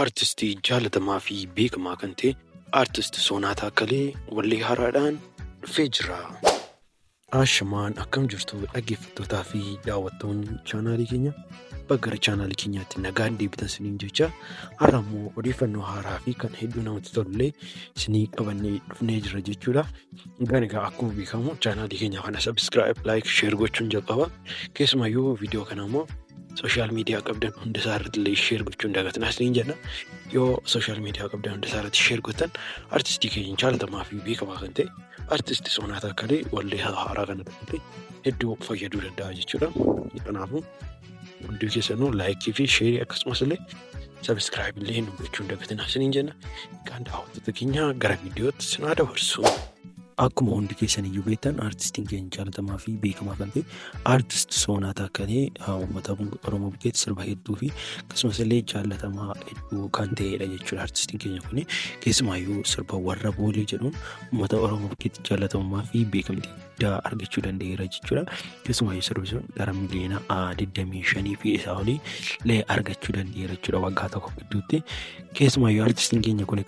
Artistii jaalatamaa fi beekamaa kan ta'e artist Sona Takele wallee haaraadhaan dhufee jira. Ashamaan akkam jirtu dhaggeeffattootaa fi daawwattoonni chaanaalii keenya baggara chaanaalii keenyaatti nagaan deebitan isiniin jecha har'a immoo odeeffannoo haaraa fi kan hedduu namatti tolullee isinii qabannee dhufnee jira jechuudha. Egaa akkuma beekamu chaanaalii keenya kana subscribe, like, share gochuun jalqaba. Keessumayyuu viidiyoo kana immoo social media qabdan hunda isaarratti share gochuun dagatinaa isiniin jenna. Yoo social media qabdan hunda isaarratti share gotan artistii keenya jaalatamaa fi beekamaa kan ta'e artist Sona Takele wallee haaraa kana ta'e hedduu fayyaduu danda'a jechuudha. Kanaafuu hundi keessanuu like fi share akkasumas illee subscribe illee nu gochuun dagatinaa isiniin jenna. Kan daawwattoota keenya gara viidiyootti isin dabarsu. Akkuma hundi keessan iyyuu beektan artistiin keenya jaalatamaa fi beekamaa kan ta'e artist Sona Takele uummata Oromoo bukkeetti sirba hedduu fi akkasumas illee jaalatamaa hedduu kan ta'edha jechuudha. Artistiin keenya kun keessumaayyuu sirba warra boolee jedhuun uummata Oromoo bukkeetti jaalatamummaa fi beekamtii guddaa argachuu danda'eera jechuudha. Keessumaayyuu sirbi sun gara miliyoona 25 fi isaa olii illee argachuu danda'eera jechuudha waggaa tokko gidduutti. Keessumaayyuu artistiin keenya kun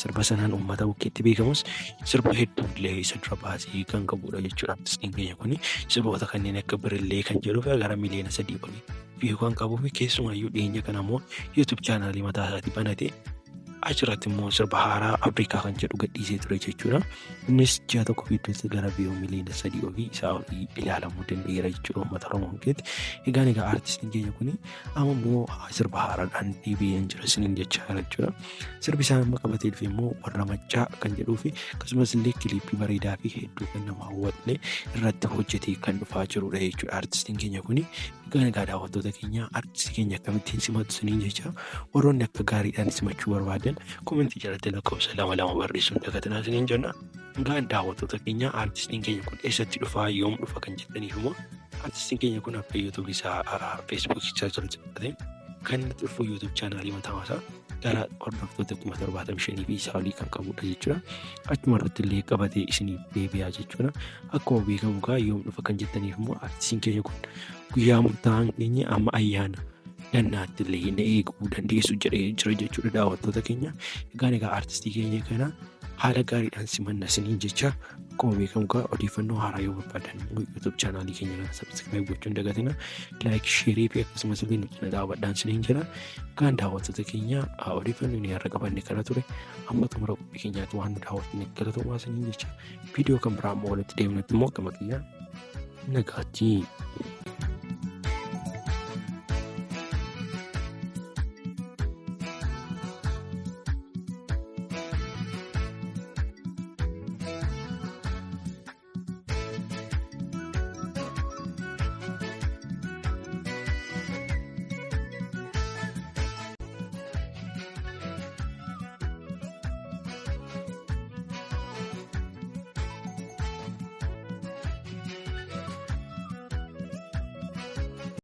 sirba sanaan uummata bukkeetti beekamus sirba hedduu isa dura baasee kan qabudha jechuudha. Artistiin keenya kun sirboota kanneen akka birillee kan jedhuu fi gara miliyoona 3 olii viiyuu kan qabuu fi keessumaayyuu dhiyeenya kana immoo YouTube chaanaalii mataa isaatii banatee achirratti immoo sirba haaraa Afrikaa kan jedhu gadhiisee ture jechuudha. Innis ji'a tokko gidduutti gara viiyuu miliyoona 3 olii isaa olii ilaalamuu danda'eera jechuudha uummata Oromoo bukkeetti. Egaa artistiin keenya kun amma immoo sirba haaraadhaan deebi'ee jira isiniin jechaa jechuudha. Sirbi isaan amma qabatee dhufe immoo warra maccaa kan jedhuu fi akkasumas illee kiliippii bareedaa fi hedduu kan nama hawwatne irratti hojjetee kan dhufaa jirudha jechuudha artistiin keenya kun. Egaa daawwattoota keenya artistii keenya akkamittiin simatu isiniin jecha warroonni akka gaariidhaan simachuu barbaadan komentii jalatti lakkoofsa 2 barreessuun dagatinaa isiniin jenna. Egaa daawwattoota keenya artistiin keenya kun eessatti dhufaa yoom dhufa kan jettaniif immoo artistiin keenya kun akka YouTube isaa Facebook isaa jalatti kan inni dhufu YouTube chaanaalii mataa isaa gara hordoftoota 75,000 fi isaa olii kan qabudha jechuudha. Achuma irratti illee qabatee isiniif deebi'aa jechuudha. Akkuma beekamu yoom dhufa kan jettaniif immoo artistiin keenya kun guyyaa murtaa'aan keenya amma ayyaana gannaatti illee hin eeguu dandeessu jedhee jira jechuudha daawwattoota keenya. Egaa artistii keenya kana haala gaariidhaan simanna isiniin jecha akkuma beekamu odeeffannoo haaraa yoo barbaadan YouTube chaanaalii keenya kana subscribe gochuun dagatina, like, share fi akkasumas illee nuti daawwadhaan isiniin jira. Egaa daawwattoota keenya odeeffannoo inni har'a qabanne kana ture amma xumura qophii keenyaatti waan nu daawwataniif galatoomaa isiniin jecha viidiyoo kan biraa immoo walitti deemnutti immoo gama kiyyaa nagaatti.